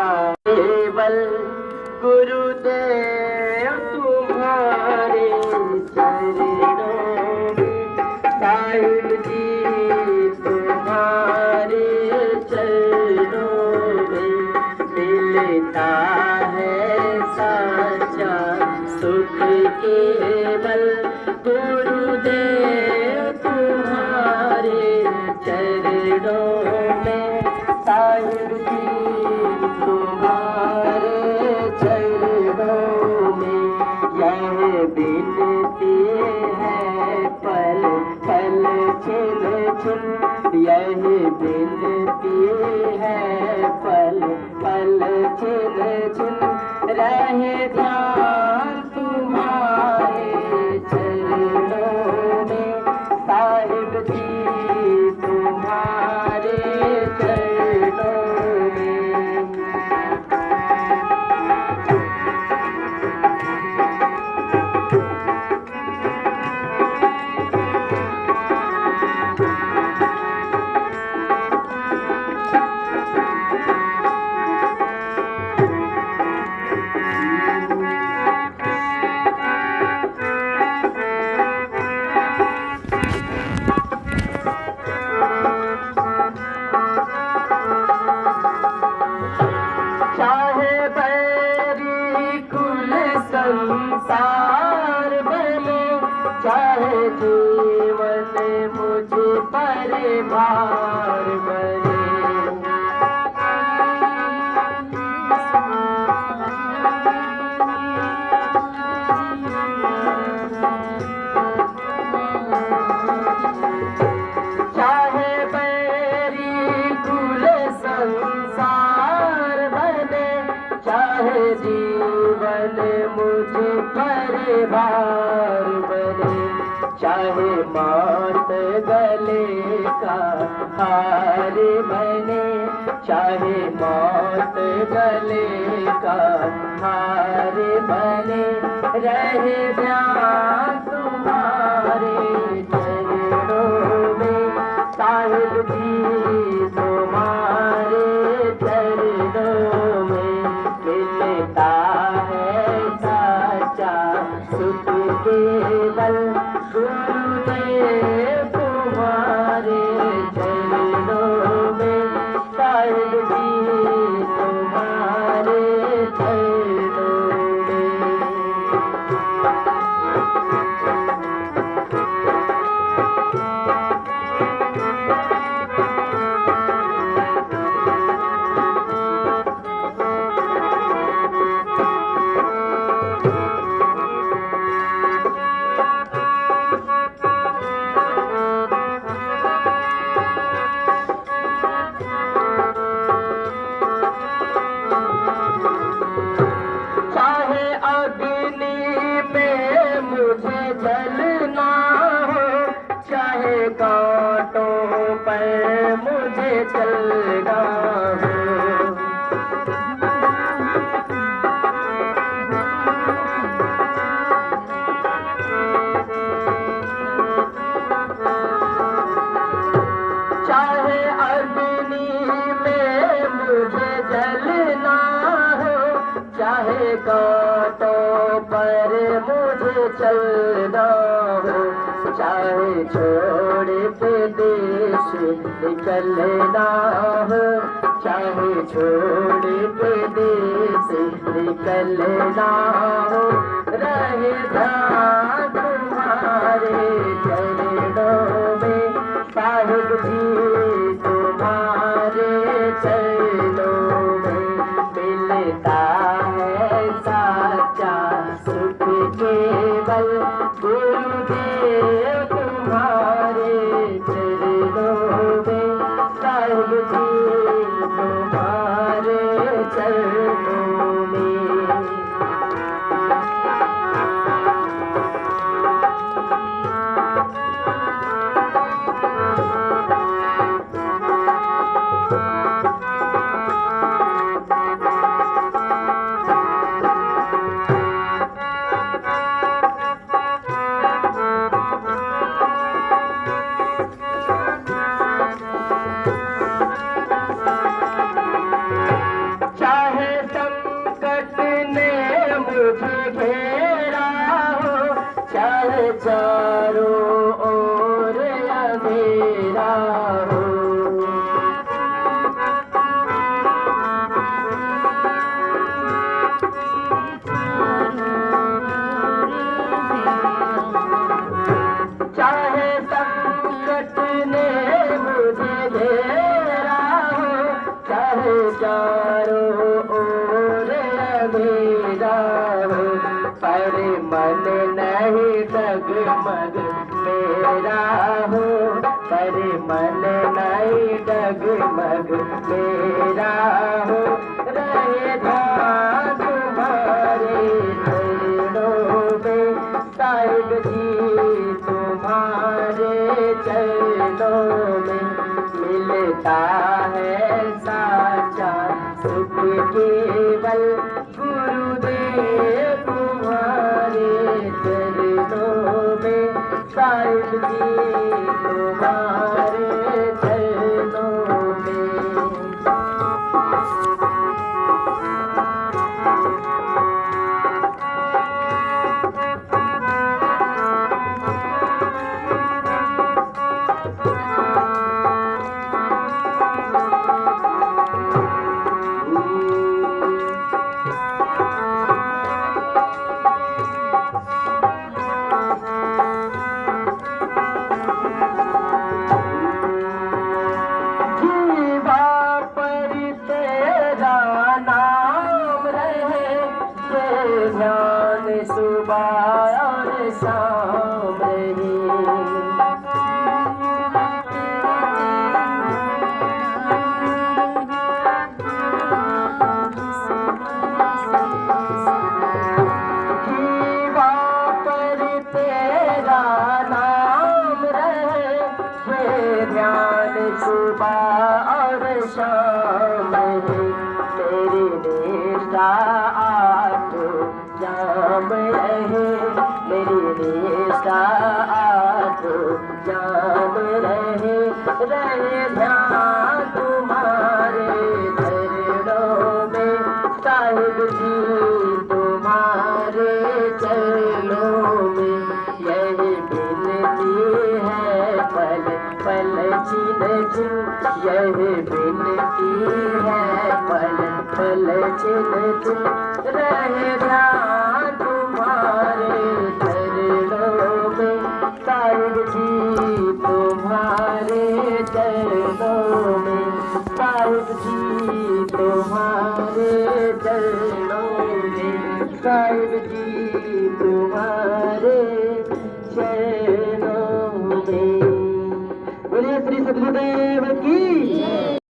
केवल गुरुदेव तुम्हारे चरणों में, साहिब जी तुम्हारे चरणों में मिलता है साचा सुख केवल गुरुदेव तुम्हारे चरणों में, साहिब जी तुम्हारे चरणों में यह बिनती है पल पल छिन छिन, यह बिनती है पल पल छिन छिन, रहे ध्यान तुम्हारे चरणों में, साहिब जी तुम्हारे चरणों में। संसार बने चाहे जीवन मुझे पर भार बने, चाहे बैरी कुल संसार बने, चाहे जीवन मुझे परिवार बने, चाहे मौत गले का हार बने, चाहे मौत गले का हार बने, रहे ध्यान तुम्हारे चरणों में, साहिब जी तुम्हारे चरणों में मिलता है साचा सुख केवल गुरुदेव तुम्हारे चरणों में, साहिब जी तुम्हारे चरणों में। जलना हो चाहे कांटों पर मुझे चलना हो, चाहे अग्नि में मुझे जलना हो, चाहे कांटों पर मुझे चलना हो, चाहे छोड़ के देश निकलना हो, चाहे छोड़ के देश निकलना हो, रहे ध्यान तुम्हारे चरणों में, साहिब जी तुम्हारे चरणों में मिलता है साचा सुख केवल गुरुदेव तुम्हारे चरणों में, साहिब जी तुम्हारे चरणों में। चाहे चारों ओर अंधेरा हो, पर मन नहीं डगमग मेरा हो, पर मन नहीं डगमग मेरा हो। रहे ध्यान तुम्हारे चरणों में साहिब जी, तुम्हारे चरणों में मिलता है साचा सुख केवल गुरुदेव तुम्हारे चरणों में, साहिब जी तुम्हारे चरणों में। ध्यान सुबह और शाम रहे, जीवा पर तेरा नाम रहे, ये ध्यान सुबह और शाम रहे। तेरी निष्ठा जाम रहे, मेरी निष्ठा तो जाम रहे। रहे ध्यान तुम्हारे चरणों में, साहिब जी तुम्हारे चरणों में। यही विनती है पल पल छिन छिन, यही विनती है पल पल छिन छिन। रहे ध्यान तुम्हारे चरणों में, साहिब जी तुम्हारे चरणों में, साहिब जी तुम्हारे चरणों में, साहिब जी तुम्हारे चरणों में। बोलिए श्री सद्गुरुदेव की।